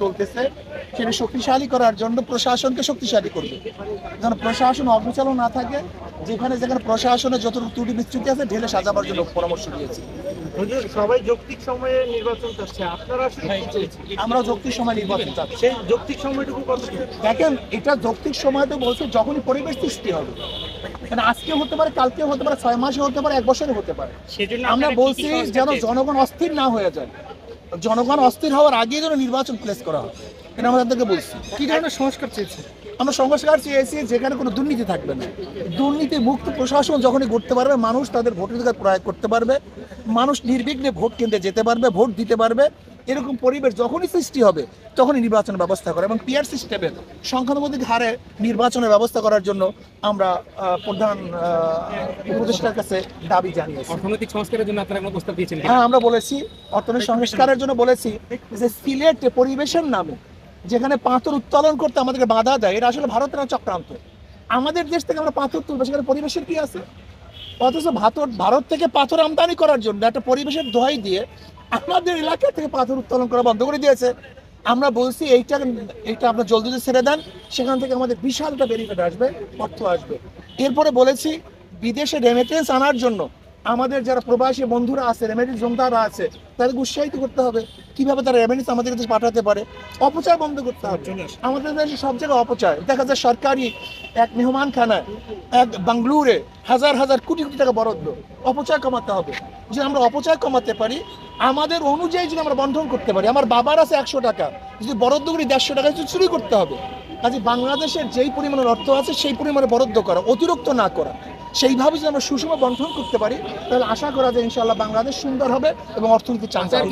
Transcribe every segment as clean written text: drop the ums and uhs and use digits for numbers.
চলতেছে সেটা শক্তিশালী করার জন্য প্রশাসনকে শক্তিশালী করবে, যেন প্রশাসন অবিচল না থাকে, যেখানে যেখানে প্রশাসনের যতটুকু ত্রুটি বিচ্যুতি আছে ঢেলে সাজাবার জন্য পরামর্শ দিয়েছি। সবাই যৌক্তিক সময়ে নির্বাচন চাচ্ছে, আপনারা আমরা যৌক্তিক সময় নির্বাচন চাচ্ছি। সেই যৌক্তিক সময়টুকু কত? দেখেন, এটা যৌক্তিক সময় তো বলছে যখনই পরিবেশ সৃষ্টি হবে, মানে আজকে হতে পারে, কালকে হতে পারে, 6 মাসে হতে পারে, 1 বছরে হতে পারে। আমরা বলছি যেন জনগণ অস্থির না হয়ে যায়, জনগণ অস্থির হওয়ার আগে যেন নির্বাচন প্লেস করা হয়, এটা আমরা তাদেরকে বলছি। কি ধরনের সংস্কার চেয়েছে? আমরা সংস্কার চেয়েছি যেখানে কোনো দুর্নীতি থাকবে না, দুর্নীতি মুক্ত প্রশাসন যখনই করতে পারবে, মানুষ তাদের ভোটাধিকার প্রয়োগ করতে পারবে, মানুষ নির্বিঘ্নে ভোট কেন্দ্রে যেতে পারবে, ভোট দিতে পারবে, এরকম পরিবেশ যখনই সৃষ্টি হবে তখনই নির্বাচনের ব্যবস্থা করে এবং পিআর সিস্টেমের সংখ্যানুপাতিক হারে নির্বাচনের ব্যবস্থা করার জন্য আমরা প্রধান উপদেষ্টার কাছে দাবি জানিয়েছি। অর্থনৈতিক সংস্কারের জন্য আপনারা কোনো প্রস্তাব দিয়েছেন? হ্যাঁ, আমরা বলেছি অর্থনৈতিক সংস্কারের জন্য বলেছি যে সিলেটে পরিবেশের নামে যেখানে পাথর উত্তোলন করতে আমাদেরকে বাধা দেয়, এটা আসলে ভারতের চক্রান্ত। আমাদের দেশ থেকে আমরা পাথর তুলবো, সেখানে পরিবেশের কি আছে? অথচ ভারত থেকে পাথর আমদানি করার জন্য একটা পরিবেশের দোহাই দিয়ে আমাদের এলাকা থেকে পাথর উত্তোলন করা বন্ধ করে দিয়েছে। আমরা বলছি এইটা আপনার জলদি ছেড়ে দেন, সেখান থেকে আমাদের বিশাল একটা বেনিফিট আসবে, অর্থ আসবে। এরপরে বলেছি বিদেশে রেমিটেন্স আনার জন্য আমাদের যারা প্রবাসী বন্ধুরা আছে, রেমিটেন্স জমদাররা আছে, তাদেরকে উৎসাহিত করতে হবে কিভাবে তারা রেমিটেন্স আমাদের কাছে পাঠাতে পারে। অপচয় বন্ধ করতে হবে। আমাদের দেশে সব জায়গায় অপচয় দেখা যায়। সরকারি এক মেহমানখানায়, এক বাংলুরে হাজার হাজার কোটি কোটি টাকা বরাদ্দ, অপচয় কমাতে হবে। যদি আমরা অপচয় কমাতে পারি, আমাদের অনুযায়ী যদি আমরা বন্ধন করতে পারি, আমার বাবার আছে 100 টাকা, যদি বরাদ্দ করি 150 টাকা চুরি করতে হবে। কাজে বাংলাদেশের যেই পরিমাণের অর্থ আছে সেই পরিমাণে বরাদ্দ করা, অতিরিক্ত না করা। সেইভাবে যদি আমরা সুষম বন্টন করতে পারি তাহলে আশা করা যায় ইনশাআল্লাহ বাংলাদেশ সুন্দর হবে এবং অর্থনীতি চাঙ্গা হবে।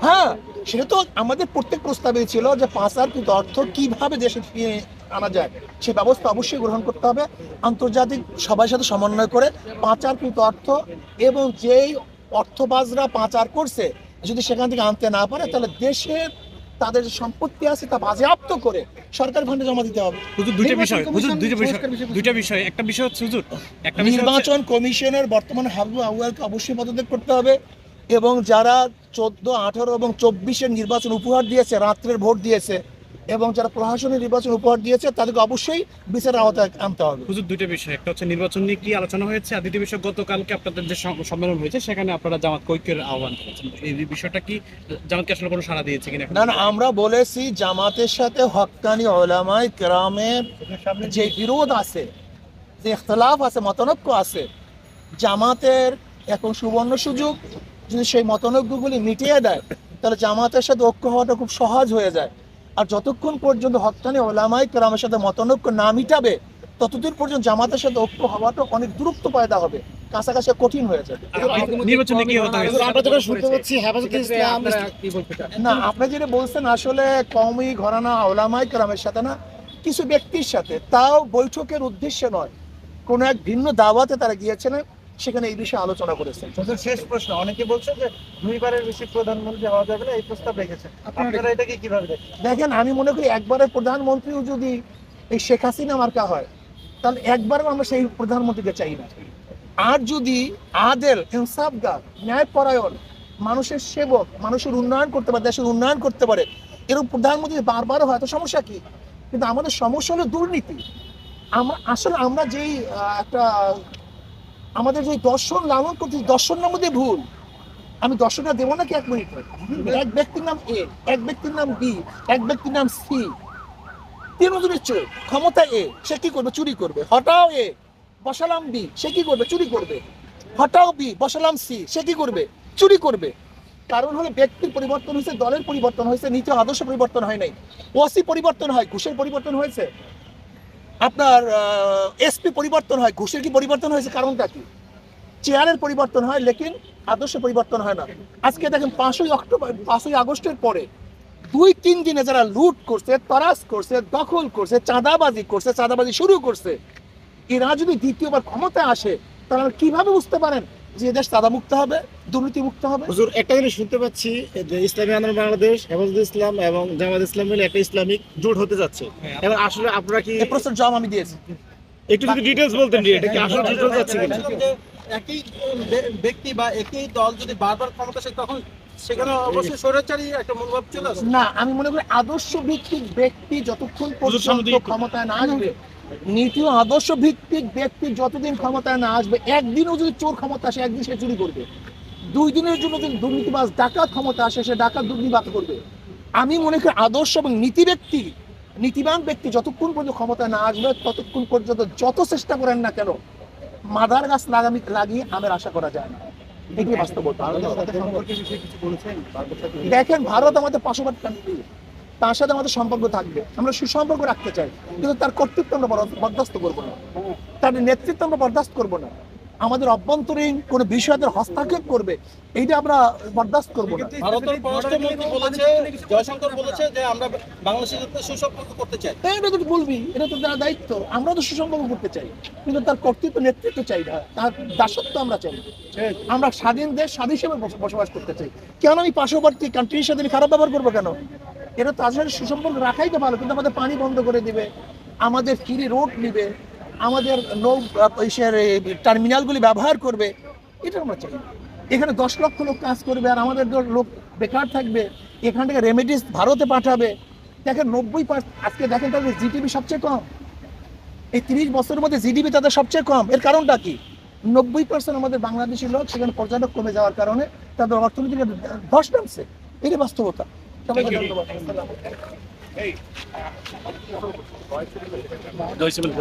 হ্যাঁ, সেটা তো আমাদের প্রত্যেক প্রস্তাবে ছিল যে পাচারকৃত অর্থ কিভাবে দেশে ফিরিয়ে আনা যায় সে ব্যবস্থা অবশ্যই গ্রহণ করতে হবে, আন্তর্জাতিক সবার সাথে সমন্বয় করে। পাচারকৃত অর্থ এবং যেই অর্থবাজরা পাচার করছে যদি সেখান থেকে আনতে না পারে, তাহলে দেশের তাদের যে সম্পত্তি আছে তা বাজেয়াপ্ত করে সরকার ফান্ডে জমা দিতে হবে। দুইটা বিষয় একটা বিষয় হচ্ছে হুজুর, নির্বাচন কমিশনের বর্তমানে হাবু আউয়ালকে অবশ্যই পদত্যাগ করতে হবে এবং যারা 14, 18 এবং 24-এর নির্বাচন উপহার দিয়েছে, রাত্রের ভোট দিয়েছে এবং যারা প্রশাসনের নির্বাচন উপহার দিয়েছে তাদেরকে অবশ্যই বিচারের আওতায় আনতে হবে। হুজুর, দুইটা বিষয়, একটা হচ্ছে নির্বাচন নিয়ে কি আলোচনা হয়েছে, আর দ্বিতীয় বিষয় গতকালকে আপনাদের যে সম্মেলন হয়েছে সেখানে আপনারা জামাত ঐক্যের আহ্বান করেছেন, এই বিষয়টা কি জামাতকে আসলে কোনো সাড়া দিয়েছে কিনা? না, আমরা বলেছি জামাতের সাথে হক্কানি উলামায়ে কেরামের যে বিরোধ আছে, যে ইখতিলাফ আছে, মতানৈক্য আছে, জামাতের এখন সুবর্ণ সুযোগ। যদি সেই মতানৈক্যগুলি মিটিয়ে দেয় তাহলে জামাতের সাথে ঐক্য হওয়াটা খুব সহজ হয়ে যায়। আর যতক্ষণ পর্যন্ত হক্কানি উলামায়ে কেরামের সাথে মতানৈক্য না মিটাবে ততদিন পর্যন্ত জামাতের সাথে ঐক্য হওয়াটা অনেক দূরত্ব পয়দা হবে, কাছাকাছি কঠিন হয়ে যাবে। নির্বাচনে কি হতে হবে? না, আপনি যেটা বলছেন আসলে কওমি ঘরানা উলামায়ে কেরামের সাথে না, কিছু ব্যক্তির সাথে, তাও বৈঠকের উদ্দেশ্যে নয়, কোনো এক ভিন্ন দাওয়াতে তারা গিয়েছিলেন, সেখানে এই বিষয়ে আলোচনা করেছেন। শেষ প্রশ্ন, অনেকে বলছে যে 2বারের বেশি প্রধানমন্ত্রী হওয়া যাবে না, এই প্রস্তাব রেখেছেন, আপনারা এটাকে কিভাবে দেখেন? দেখেন, আমি মনে করি একবারের প্রধানমন্ত্রীও যদি এই শেখ হাসিনা মার্কা হয় তাহলে একবারও আমরা সেই প্রধানমন্ত্রীকে চাই না। আর যদি আদেল, ইনসাফগার, ন্যায়পরায়ণ, মানুষের সেবক, মানুষের উন্নয়ন করতে পারে, দেশের উন্নয়ন করতে পারে, এরকম প্রধানমন্ত্রী বারবার হয় তো সমস্যা কি? কিন্তু আমাদের সমস্যা হলো দুর্নীতি। আমরা যেই একটা আমাদের যে দর্শন লালন করতে, দর্শনের মধ্যে ভুল। আমি দর্শনটা দেবো নাকি 1 মিনিট? এক ব্যক্তির নাম এ, এক ব্যক্তির নাম বি, এক ব্যক্তির নাম সি, 3 জনের চোর, ক্ষমতা এ, সে কি করবে? চুরি করবে। হটাও এ, বসালাম বি, সে কি করবে? চুরি করবে। হটাও বি, বসালাম সি, সে কি করবে? চুরি করবে। কারণ হলো ব্যক্তির পরিবর্তন হয়েছে, দলের পরিবর্তন হয়েছে, নীতি আদর্শ পরিবর্তন হয় নাই। ওসি পরিবর্তন হয়, ঘুষের পরিবর্তন হয়েছে। আপনার এসপি পরিবর্তন হয়, ঘুষের কি পরিবর্তন হয়েছে? কারণটা কি? চেয়ারের পরিবর্তন হয়, লেকিন আদর্শ পরিবর্তন হয় না। আজকে দেখেন 5ই আগস্টের পরে 2-3 দিনে যারা লুট করছে, তরাস করছে, দখল করছে, চাঁদাবাজি শুরু করছে, এরা যদি দ্বিতীয়বার ক্ষমতায় আসে তাহলে কিভাবে বুঝতে পারেন যে দেশ চাঁদামুক্ত হবে, দুর্নীতিমুক্ত হবে? হুজুর, একটা জিনিস শুনতে পাচ্ছি যে ইসলামী আন্দোলন বাংলাদেশ, হেফাজতে ইসলাম এবং জামাত ইসলাম মিলে একটা ইসলামিক জোট হতে যাচ্ছে। এবার আসলে আপনারা কি এই প্রশ্নের জবাব আমি দিয়েছি। একটু যদি ডিটেইলস বলতেন, এটা কি আসলে জোট হতে যাচ্ছে কিনা? একই ব্যক্তি বা একই দল যদি বারবার ক্ষমতা আসে তখন সেখানে অবশ্যই স্বৈরাচারী একটা মনোভাব চলে আসে। না, আমি মনে করি আদর্শ ভিত্তিক ব্যক্তি যতক্ষণ পর্যন্ত ক্ষমতায় না আসবে, নীতি ও আদর্শ ভিত্তিক ব্যক্তি যতদিন ক্ষমতায় না আসবে, একদিনও যদি চোর ক্ষমতা আসে একদিন সে চুরি করবে, 2 দিনের জন্য যদি দুর্নীতিবাজ ডাকাত ক্ষমতা আসে সে ডাকাত দুর্নীতিবাদ করবে। আমি মনে করি আদর্শ এবং নীতিবান ব্যক্তি যতক্ষণ পর্যন্ত ক্ষমতায় না আসবে ততক্ষণ পর্যন্ত যত চেষ্টা করেন না কেন মাদার গাছ লাগিয়ে আমের আশা করা যায় না। এটাই বাস্তবতা। দেখেন, ভারত আমাদের পার্শ্ববর্তী কান্ট্রি, তার সাথে আমাদের সম্পর্ক থাকবে, আমরা সুসম্পর্ক রাখতে চাই, কিন্তু তার কর্তৃত্ব আমরা বরদাস্ত করবো না, তার নেতৃত্ব আমরা বরদাস্ত করবো না। আমাদের অভ্যন্তরীণ কোনো বিষয়ের হস্তক্ষেপ করবে এইটা আমরা বরদাস্ত করবো না। ভারতের পররাষ্ট্রমন্ত্রী বলেছে, জয়শঙ্কর বলেছে যে আমরা বাংলাদেশের সাথে সুসম্পর্ক করতে চাই। এটা তো বলবি, এটা তো তার দায়িত্ব। আমরা তো সুসম্পর্ক করতে চাই, কিন্তু তার কর্তৃত্ব নেতৃত্ব চাই না, তার দাসত্ব আমরা চাই। আমরা স্বাধীন দেশ, স্বাধীন হিসেবে বসবাস করতে চাই। কেন আমি পার্শ্ববর্তী কান্ট্রির সাথে খারাপ ব্যবহার করবো কেন? এটা তার সাথে সুসম্পর্ক রাখাই তো ভালো, কিন্তু আমাদের পানি বন্ধ করে দিবে, আমাদের ফ্রি রোড নিবে, আমাদের টার্মিনালগুলি ব্যবহার করবে, এটা আমরা চাই। এখানে 10 লক্ষ লোক কাজ করবে আর আমাদের লোক বেকার থাকবে, এখান থেকে রেমিডিস ভারতে পাঠাবে। দেখেন 90%, আজকে দেখেন তাদের জিডিপি সবচেয়ে কম, এই 30 বছরের মধ্যে জিডিপি তাদের সবচেয়ে কম। এর কারণটা কি? 90% আমাদের বাংলাদেশি লোক সেখানে পর্যটক কমে যাওয়ার কারণে তাদের অর্থনীতিকে ধস নামছে। এটাই বাস্তবতা। সবাইকে ধন্যবাদ। জয়সিমন